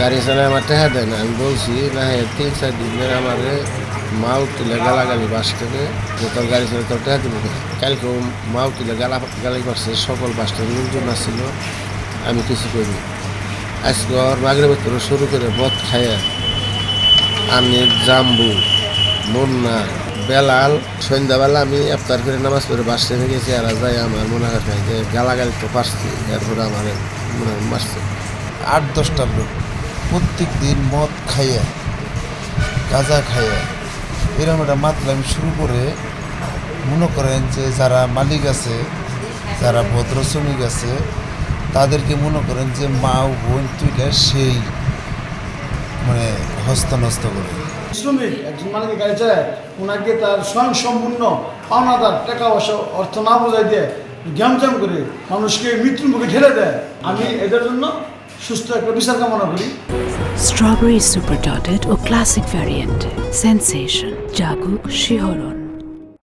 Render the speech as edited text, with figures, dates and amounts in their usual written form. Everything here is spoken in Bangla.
গাড়ি চালায় আমার টাকা দেয় না। আমি বলছি না, হ্যাঁ 3-4 দিন ধরে আমার মাও তুলে গালাগালি বাস থেকে যে তোর গাড়ি চালায় তোর টাকা দিব। কালকেও মাও তুলে গালি করছে, সকল বাসটার লোকজন আসছিল, আমি কিছু করিনি। আজকে ওর মাগরিবের থেকে শুরু করে মদ খাইয়া আমি জাম্বু মুন্না বেলাল সন্ধ্যাবেলা আমি ইফতার করে নামাজ পড়ে বাস স্ট্যান্ডে গেছি, আর যাই আমার মনে হয় যে গালাগালি তো পারছি, এরপরে আমার মনে হয় মারছে। 8-10টা লোক প্রত্যেক দিন মদ খাইয়া গাঁজা খাইয়া এরকম একটা মাতলামি শুরু করে, মনে করেন যে যারা মালিক আছে, যারা ভদ্র শ্রমিক আছে, তাদেরকে মনে করেন যে মা ও বোন তুইটা সেই মানে হস্তনস্ত করে। শ্রমিক একজন মালিকের গাড়ি চালায়, ওনাকে তার স্বয়ং সম্পূর্ণ পাওনাদার টাকা পয়সা অর্থ না বোঝাই দিয়ে গ্যামজাম করে মানুষকে মৃত্যুর মুখে ঠেলে দেয়। আমি এদের জন্য সুস্থ একটা বিচার কামনা করি। স্ট্রবেরি সুপার ডটেড ও ক্লাসিক ভ্যারিয়েন্ট সেন্সেশন জাগুক শিহরণ।